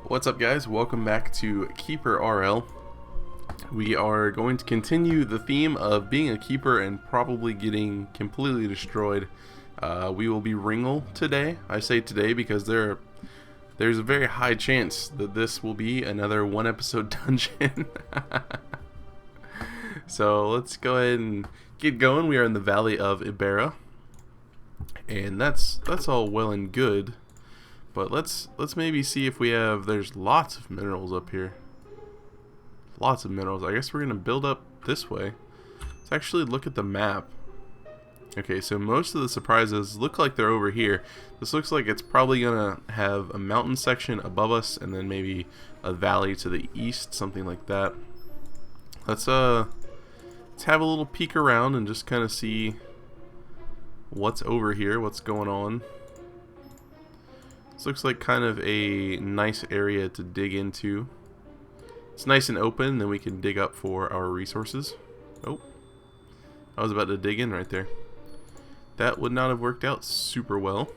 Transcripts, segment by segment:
What's up, guys? Welcome back to KeeperRL. We are going to continue the theme of being a keeper and probably getting completely destroyed. We will be Ringle today. I say today because there's a very high chance that this will be another one episode dungeon. So let's go ahead and get going. We are in the Valley of Ibarra, and that's all well and good. But let's maybe see if we have. There's lots of minerals up here. Lots of minerals. I guess we're gonna build up this way. Let's actually look at the map. Okay, so most of the surprises look like they're over here. This looks like it's probably gonna have a mountain section above us, and then maybe a valley to the east, something like that. Let's have a little peek around and just kind of see what's over here, what's going on. This looks like kind of a nice area to dig into. It's nice and open, then we can dig up for our resources. Oh, I was about to dig in right there. That would not have worked out super well.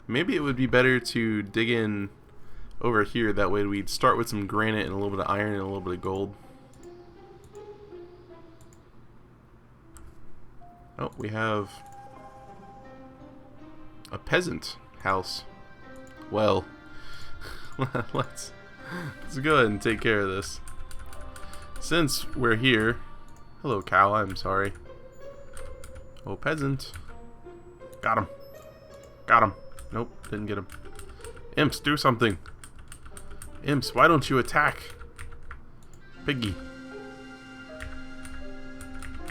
Maybe it would be better to dig in over here. That way we'd start with some granite and a little bit of iron and a little bit of gold. Oh, we have a peasant house. Well, let's go ahead and take care of this. Since we're here, hello cow, I'm sorry. Oh, peasant. Got him. Got him. Nope, didn't get him. Imps, do something. Imps, why don't you attack? Piggy.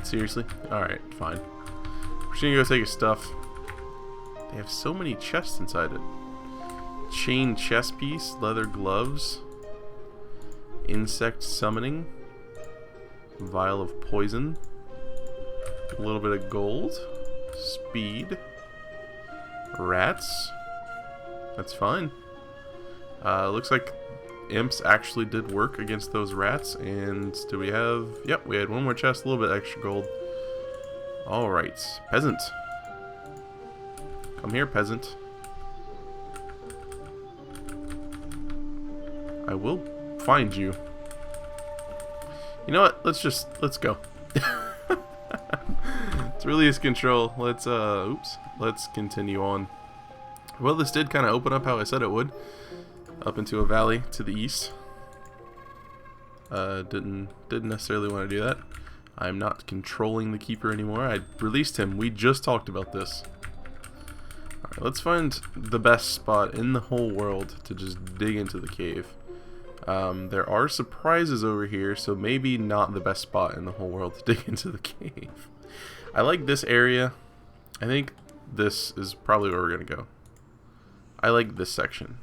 Seriously? Alright, fine. We're just gonna go take his stuff. They have so many chests inside it. Chain chest piece, leather gloves, insect summoning, vial of poison, a little bit of gold, speed, rats. That's fine. Looks like imps actually did work against those rats. And do we have? Yep, we had one more chest, a little bit extra gold. All right, peasant. Come here, peasant. I will find you. You know what? Let's go. Let's release control. Let's continue on. Well, this did kind of open up how I said it would. Up into a valley to the east. Didn't necessarily want to do that. I'm not controlling the keeper anymore. I released him. We just talked about this. Alright, let's find the best spot in the whole world to just dig into the cave. There are surprises over here, so maybe not the best spot in the whole world to dig into the cave. I like this area. I think this is probably where we're going to go. I like this section.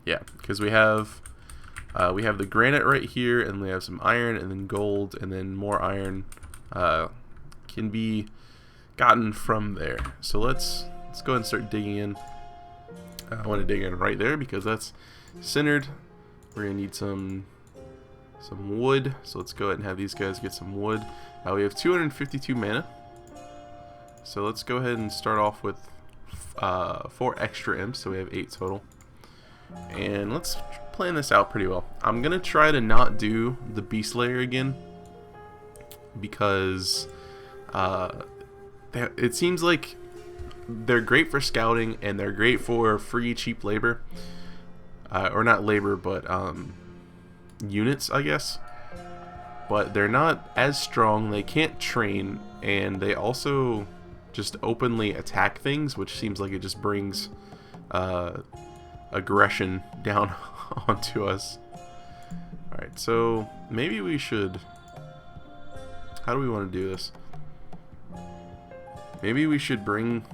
Yeah, because we have the granite right here, and we have some iron, and then gold, and then more iron can be gotten from there. So let's go ahead and start digging in. I want to dig in right there because that's centered. We're gonna need some wood, so let's go ahead and have these guys get some wood. We have 252 mana, so let's go ahead and start off with 4 extra imps, so we have 8 total. And let's plan this out pretty well. I'm gonna try to not do the beast layer again because it seems like they're great for scouting and they're great for free cheap labor, or not labor but units, I guess, but they're not as strong. They can't train, and they also just openly attack things, which seems like it just brings aggression down onto us. Alright, so maybe we should, how do we want to do this? Maybe we should bring,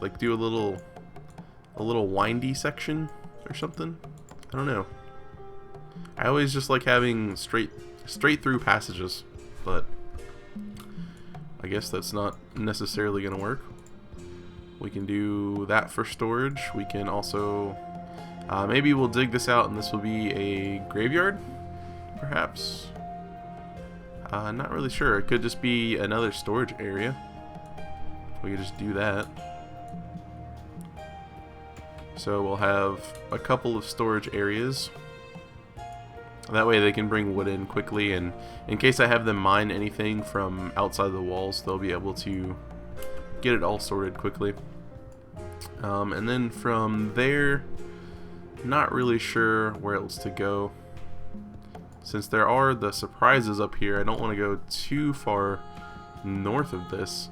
like, do a little windy section or something. I don't know. I always just like having straight through passages, but I guess that's not necessarily gonna work. We can do that for storage. We can also maybe we'll dig this out and this will be a graveyard, perhaps. Not really sure. It could just be another storage area. We could just do that. So we'll have a couple of storage areas. That way they can bring wood in quickly, and in case I have them mine anything from outside the walls, they'll be able to get it all sorted quickly. And then from there, not really sure where else to go. Since there are the surprises up here, I don't want to go too far north of this.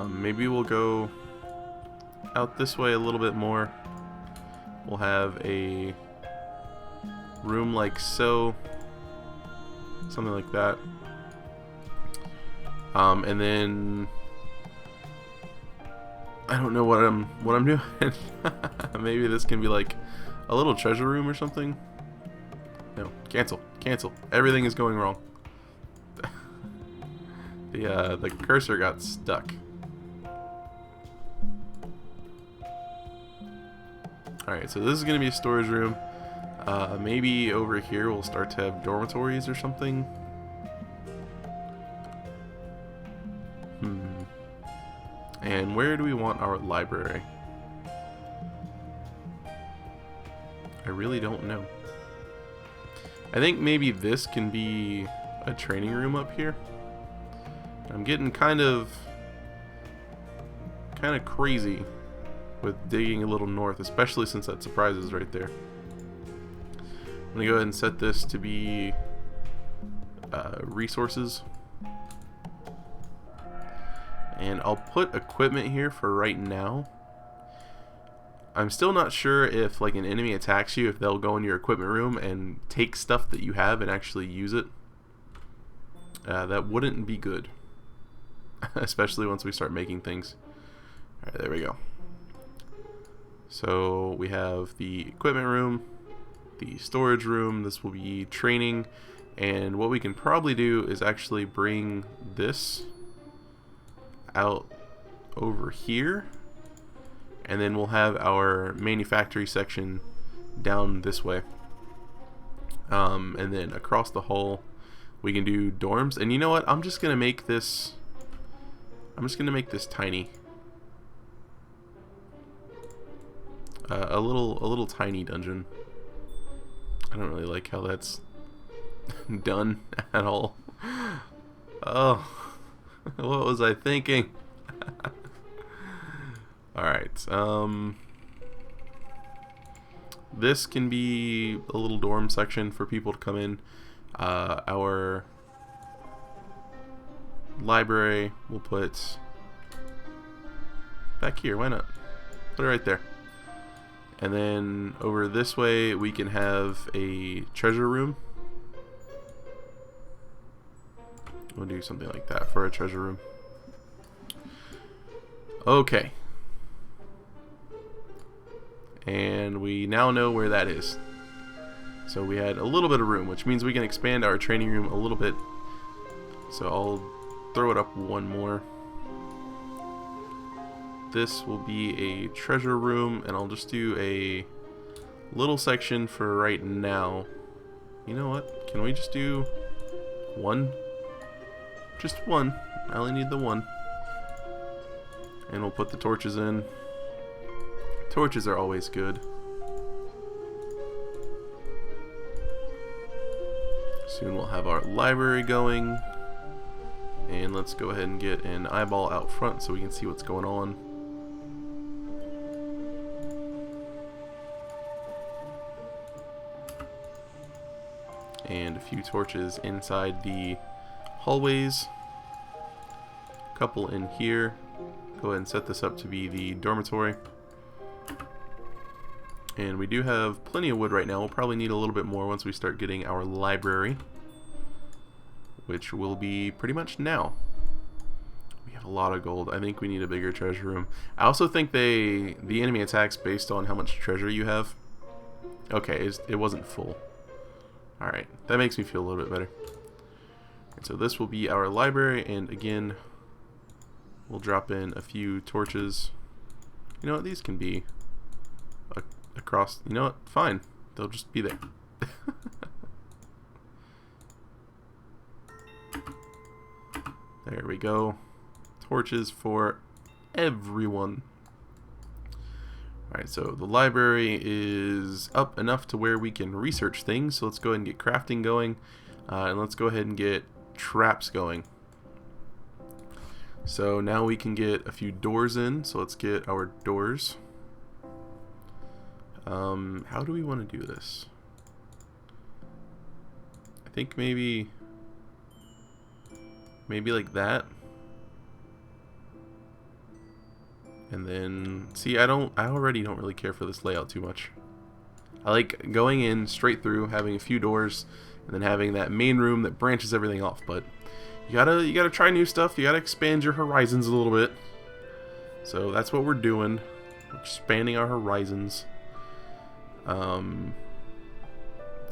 Maybe we'll go out this way a little bit more. We'll have a room like so, something like that. And then I don't know what I'm doing. Maybe this can be like a little treasure room or something. No, cancel. Everything is going wrong. The cursor got stuck. Alright, so this is going to be a storage room. Maybe over here we'll start to have dormitories or something. And where do we want our library? I really don't know. I think maybe this can be a training room up here. I'm getting kind of crazy with digging a little north, especially since that surprise is right there. I'm gonna go ahead and set this to be resources, and I'll put equipment here for right now. I'm still not sure if like an enemy attacks you, if they'll go in your equipment room and take stuff that you have and actually use it. That wouldn't be good. Especially once we start making things. Alright, there we go. So we have the equipment room, the storage room, this will be training, and what we can probably do is actually bring this out over here, and then we'll have our manufactory section down this way. And then across the hall we can do dorms, and you know what, I'm just gonna make this tiny. A little tiny dungeon. I don't really like how that's done at all. Oh, what was I thinking? Alright, this can be a little dorm section for people to come in. Our library we'll put back here, why not? Put it right there. And then over this way we can have a treasure room. We'll do something like that for a treasure room. Okay. And we now know where that is. So we had a little bit of room, which means we can expand our training room a little bit. So I'll throw it up one more. This will be a treasure room, and I'll just do a little section for right now. You know what? Can we just do one? Just one. I only need the one. And we'll put the torches in. Torches are always good. Soon we'll have our library going. And let's go ahead and get an eyeball out front so we can see what's going on. And a few torches inside the hallways. A couple in here. Go ahead and set this up to be the dormitory. And we do have plenty of wood right now. We'll probably need a little bit more once we start getting our library, which will be pretty much now. We have a lot of gold. I think we need a bigger treasure room. I also think the enemy attacks based on how much treasure you have. Okay, it wasn't full. Alright, that makes me feel a little bit better. And so this will be our library, and again, we'll drop in a few torches. You know what, these can be across, you know what, fine. They'll just be there. There we go. Torches for everyone. Alright, Alright, so the library is up enough to where we can research things, so let's go ahead and get crafting going, and let's go ahead and get traps going. So now we can get a few doors in, so let's get our doors. How do we want to do this? I think maybe like that. And then, see, I already don't really care for this layout too much. I like going in straight through, having a few doors, and then having that main room that branches everything off. But you gotta try new stuff. You gotta expand your horizons a little bit. So that's what we're doing. We're expanding our horizons. Let's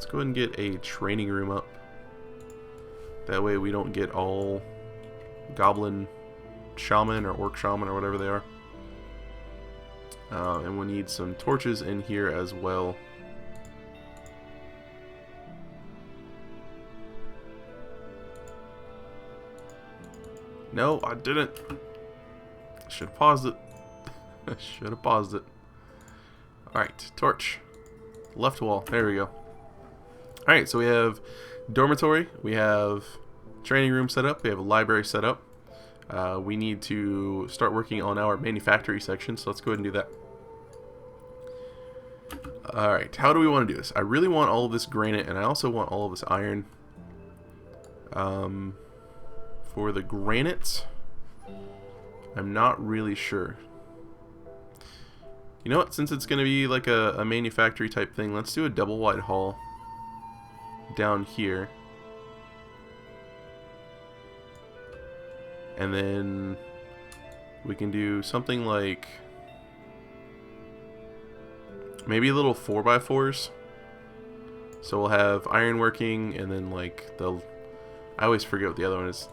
go ahead and get a training room up. That way we don't get all goblin shaman or orc shaman or whatever they are. And we need some torches in here as well. No, I didn't. I should have paused it. I should have paused it. Alright, torch. Left wall. There we go. Alright, so we have dormitory. We have training room set up. We have a library set up. We need to start working on our manufactory section, so let's go ahead and do that. Alright, how do we want to do this? I really want all of this granite, and I also want all of this iron. For the granite, I'm not really sure. You know what, since it's going to be like a manufactory type thing, let's do a double wide hall down here. And then we can do something like maybe a little 4x4s. So we'll have ironworking, and then like I always forget what the other one is.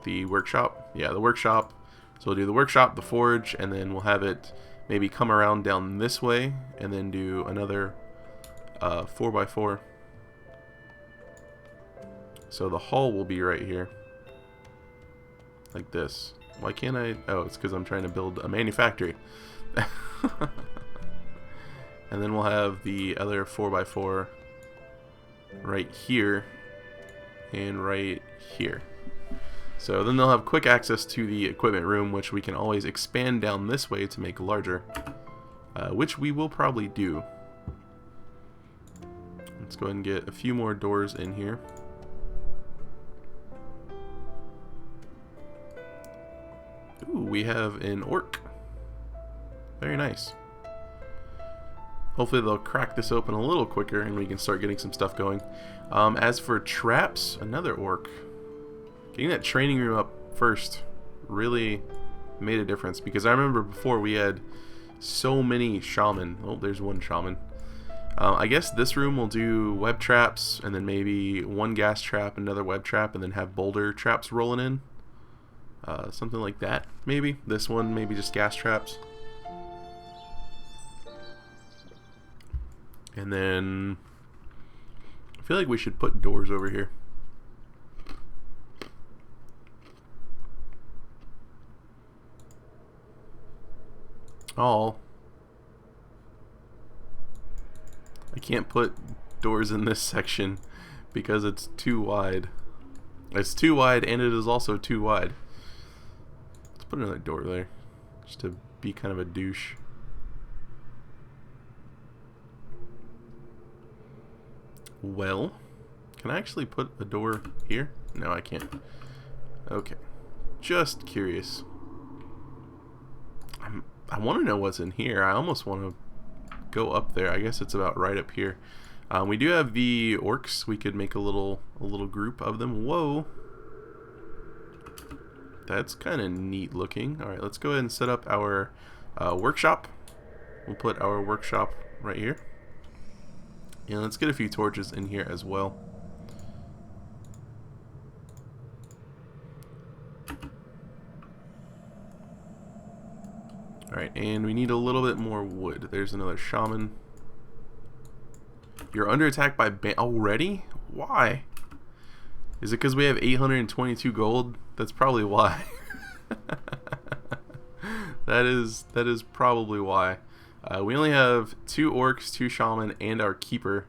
The workshop. Yeah, the workshop. So we'll do the workshop, the forge, and then we'll have it maybe come around down this way, and then do another 4x4. So the hall will be right here. Like this. Why can't I? Oh, it's because I'm trying to build a manufactory. And then we'll have the other 4x4 right here and right here. So then they'll have quick access to the equipment room, which we can always expand down this way to make larger, which we will probably do. Let's go ahead and get a few more doors in here. Ooh, we have an orc. Very nice. Hopefully they'll crack this open a little quicker and we can start getting some stuff going. As for traps, another orc. Getting that training room up first really made a difference, because I remember before we had so many shaman. Oh, there's one shaman. I guess this room will do web traps, and then maybe one gas trap, another web trap, and then have boulder traps rolling in. Something like that, maybe. This one, maybe just gas traps. And then I feel like we should put doors over here. Oh, I can't put doors in this section because it's too wide. It's too wide, and it is also too wide. Let's put another door there, just to be kind of a douche. Well, can I actually put a door here? No, I can't. Okay, just curious. I want to know what's in here. I almost want to go up there. I guess it's about right up here. We do have the orcs. We could make a little group of them. Whoa, that's kind of neat looking. All right, let's go ahead and set up our workshop. We'll put our workshop right here, and let's get a few torches in here as well. Alright, and we need a little bit more wood. There's another shaman. You're under attack by already? Why? Is it because we have 822 gold? That's probably why. That is probably why. We only have 2 orcs, 2 shaman, and our keeper.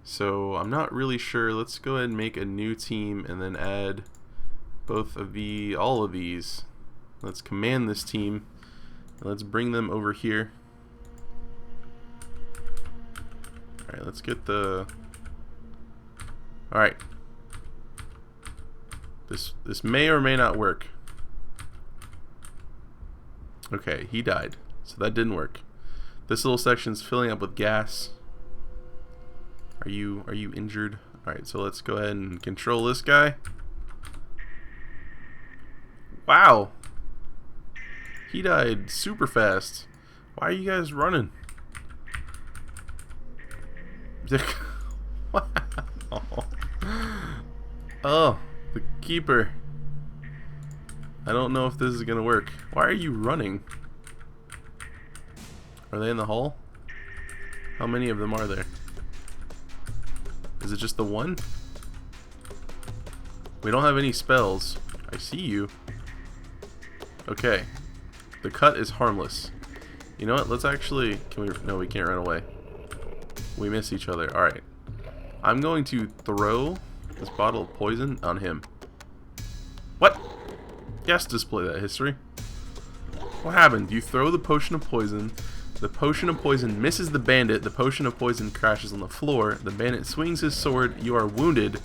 So I'm not really sure. Let's go ahead and make a new team and then add all of these. Let's command this team. Let's bring them over here. Alright, let's get the... Alright. This may or may not work. Okay, he died. So that didn't work. This little section's filling up with gas. Are you injured? Alright, so let's go ahead and control this guy. Wow. He died super fast. Why are you guys running? Wow. Oh, the keeper. I don't know if this is gonna work. Why are you running? Are they in the hall? How many of them are there? Is it just the one? We don't have any spells. I see you. Okay. The cut is harmless. You know what? Let's actually... No, we can't run away. We miss each other. Alright. I'm going to throw this bottle of poison on him. What? Yes, display that history. What happened? You throw the potion of poison. The potion of poison misses the bandit. The potion of poison crashes on the floor. The bandit swings his sword. You are wounded.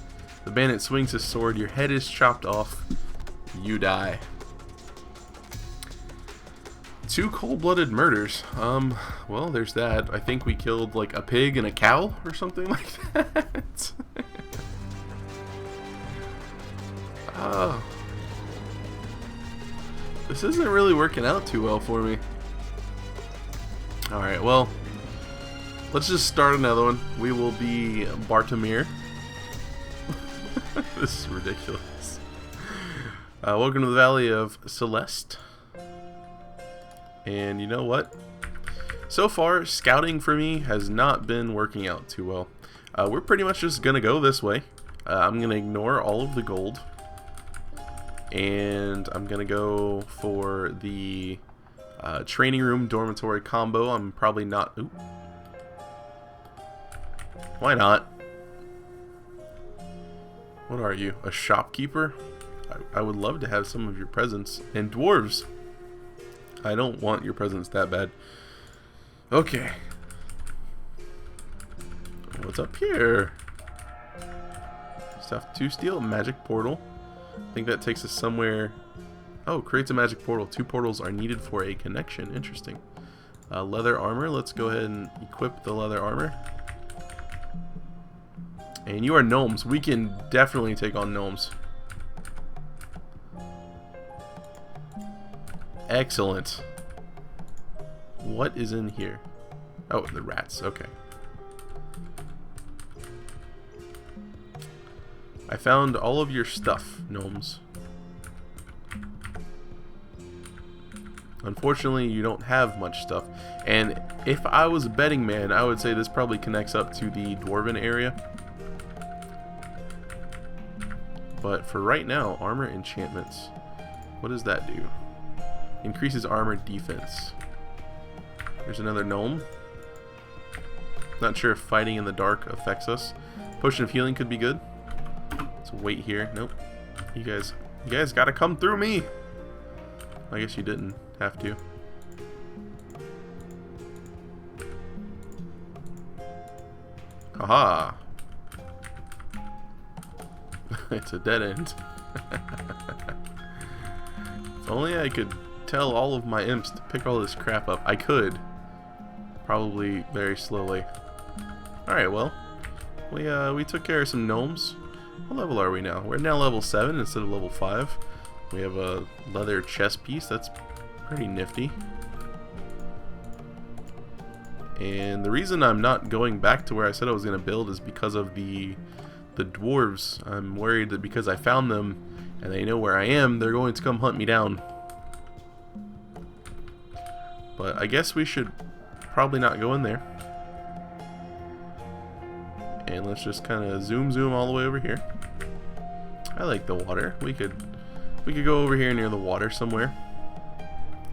The bandit swings his sword. Your head is chopped off. You die. 2 cold-blooded murders. Well, there's that. I think we killed like a pig and a cow or something like that. Oh. This isn't really working out too well for me. Alright, well, let's just start another one. We will be Bartomir. This is ridiculous. Welcome to the Valley of Celeste. And you know what? So far, scouting for me has not been working out too well. We're pretty much just going to go this way. I'm going to ignore all of the gold. And I'm going to go for the training room dormitory combo. I'm probably not... Ooh. Why not? What are you? A shopkeeper? I would love to have some of your presents. And dwarves. I don't want your presents that bad. Okay. What's up here? Stuff to steal. Magic portal. I think that takes us somewhere. Oh, creates a magic portal. 2 portals are needed for a connection. Interesting. Leather armor. Let's go ahead and equip the leather armor. And you are gnomes. We can definitely take on gnomes. Excellent. What is in here? Oh, the rats. Okay. I found all of your stuff, gnomes. Unfortunately, you don't have much stuff. And if I was a betting man, I would say this probably connects up to the dwarven area. But for right now, armor enchantments. What does that do? Increases armor defense. There's another gnome. Not sure if fighting in the dark affects us. Potion of healing could be good. Let's wait here. Nope. You guys gotta come through me. I guess you didn't have to. Haha. It's a dead end. If only I could tell all of my imps to pick all this crap up. I could. Probably very slowly. Alright, well. We took care of some gnomes. What level are we now? We're now level 7 instead of level 5. We have a leather chest piece. That's pretty nifty. And the reason I'm not going back to where I said I was going to build is because of the dwarves. I'm worried that because I found them and they know where I am, they're going to come hunt me down. But I guess we should probably not go in there. And let's just kind of zoom all the way over here. I like the water. We could go over here near the water somewhere.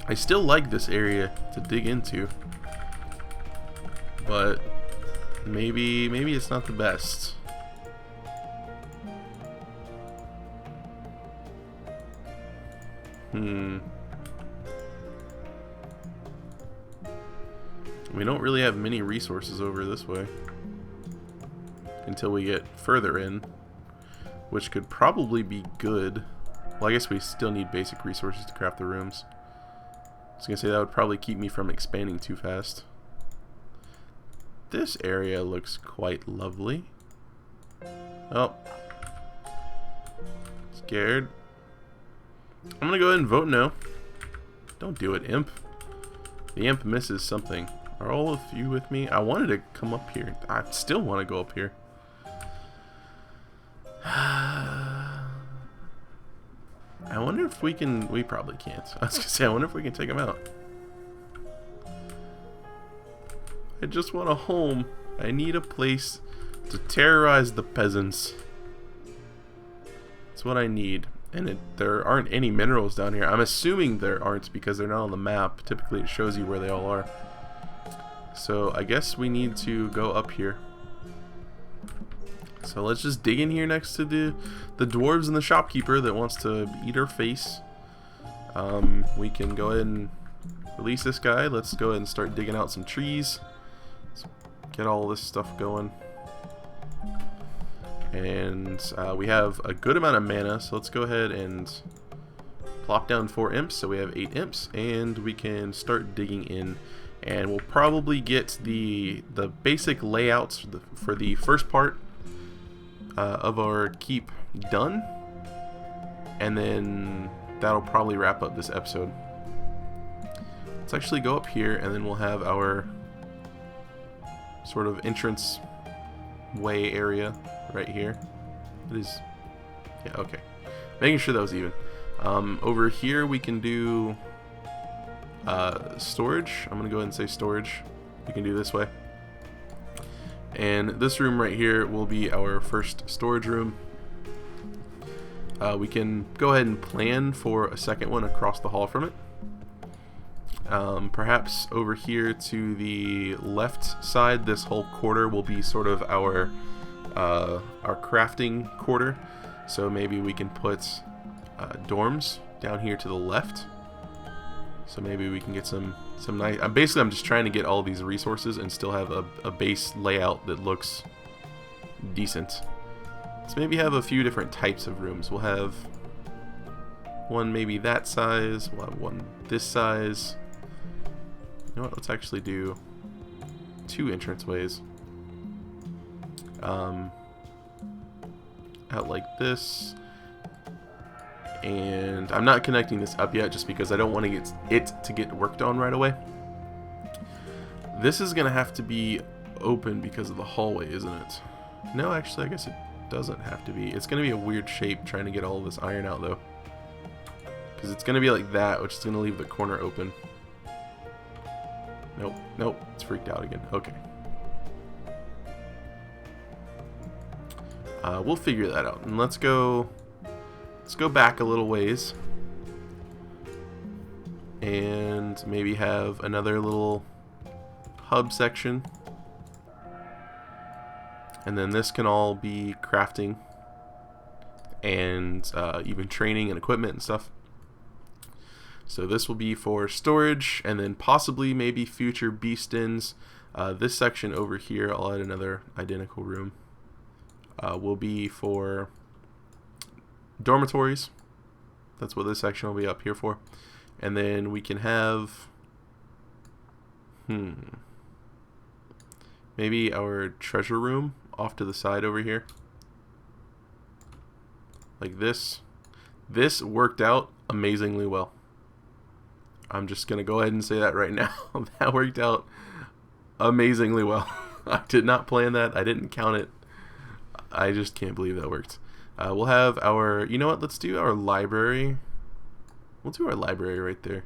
I still like this area to dig into, but maybe it's not the best. We don't really have many resources over this way until we get further in, which could probably be good. Well, I guess we still need basic resources to craft the rooms. I was gonna say that would probably keep me from expanding too fast. This area looks quite lovely. Oh. Scared. I'm gonna go ahead and vote no. Don't do it, imp. The imp misses something. Are all of you with me? I wanted to come up here. I still want to go up here. I wonder if we can... We probably can't. I was gonna say, I wonder if we can take him out. I just want a home. I need a place to terrorize the peasants. That's what I need. And there aren't any minerals down here. I'm assuming there aren't because they're not on the map. Typically it shows you where they all are. So I guess we need to go up here. So let's just dig in here next to the dwarves and the shopkeeper that wants to eat our face. We can go ahead and release this guy. Let's go ahead and start digging out some trees. Let's get all this stuff going. And we have a good amount of mana, so let's go ahead and plop down 4 imps. So we have 8 imps, and we can start digging in. And we'll probably get the basic layouts for the first part of our keep done, and then that'll probably wrap up this episode. Let's actually go up here, and then we'll have our sort of entrance way area right here. It is, yeah, okay. Making sure that was even. Over here we can do storage. I'm gonna go ahead and say storage. We can do this way. And this room right here will be our first storage room. We can go ahead and plan for a second one across the hall from it. Perhaps over here to the left side, this whole quarter will be sort of our crafting quarter. So maybe we can put dorms down here to the left. So maybe we can get some nice... Basically, I'm just trying to get all these resources and still have a base layout that looks decent. Let's maybe have a few different types of rooms. We'll have one maybe that size. We'll have one this size. You know what? Let's actually do 2 entranceways. Out like this. And I'm not connecting this up yet just because I don't want to get it to get worked on right away. This is gonna have to be open because of the hallway, isn't it? No, actually, I guess it doesn't have to be. It's gonna be a weird shape trying to get all of this iron out though, because it's gonna be like that, which is gonna leave the corner open. Nope, it's freaked out again. Okay. We'll figure that out, and let's go back a little ways and maybe have another little hub section, and then this can all be crafting and even training and equipment and stuff. So this will be for storage, and then possibly maybe future beast dens. This section over here, I'll add another identical room, will be for dormitories. That's what this section will be up here for. And then we can have maybe our treasure room off to the side over here, like this. This worked out amazingly well. I'm just gonna go ahead and say that right now. That worked out amazingly well. I did not plan that. I didn't count it. I just can't believe that worked. We'll have our, you know what, let's do our library. We'll do our library right there.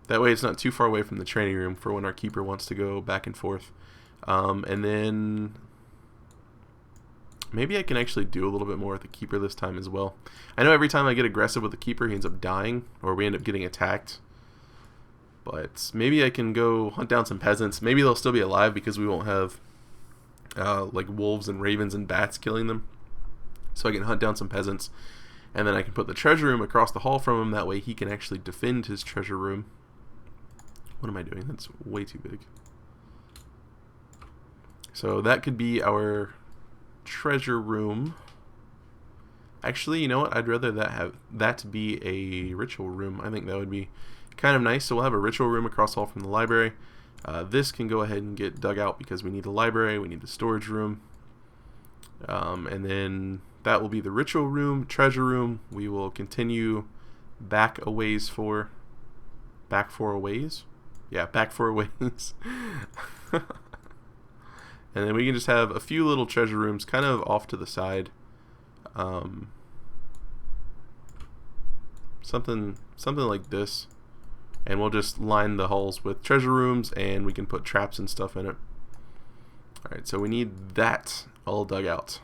That way it's not too far away from the training room for when our keeper wants to go back and forth. And then maybe I can actually do a little bit more with the keeper this time as well. I know every time I get aggressive with the keeper, he ends up dying, or we end up getting attacked. But maybe I can go hunt down some peasants. Maybe they'll still be alive because we won't have like wolves and ravens and bats killing them. So I can hunt down some peasants, and then I can put the treasure room across the hall from him. That way he can actually defend his treasure room. What am I doing? That's way too big. So that could be our treasure room. Actually, you know what? I'd rather have that be a ritual room. I think that would be kind of nice. So we'll have a ritual room across the hall from the library. This can go ahead and get dug out because we need the library, we need the storage room. And then that will be the ritual room, treasure room. We will continue back a ways for a ways. Yeah, back for a ways. And then we can just have a few little treasure rooms kind of off to the side. Something like this. And we'll just line the halls with treasure rooms, and we can put traps and stuff in it. Alright, so we need that all dug out.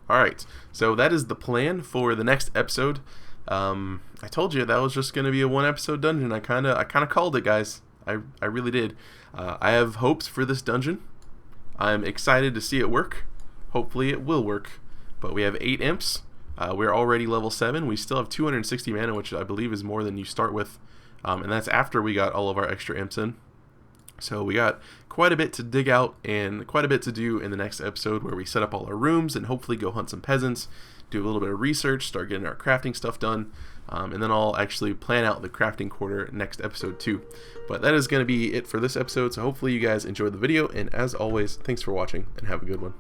Alright, so that is the plan for the next episode. I told you that was just going to be a 1-episode dungeon. I kind of called it, guys. I really did. I have hopes for this dungeon. I'm excited to see it work. Hopefully it will work. But we have 8 imps. We're already level 7. We still have 260 mana, which I believe is more than you start with. And that's after we got all of our extra imps in. So we got quite a bit to dig out and quite a bit to do in the next episode, where we set up all our rooms and hopefully go hunt some peasants, do a little bit of research, start getting our crafting stuff done, and then I'll actually plan out the crafting quarter next episode too. But that is going to be it for this episode, so hopefully you guys enjoyed the video, and as always, thanks for watching and have a good one.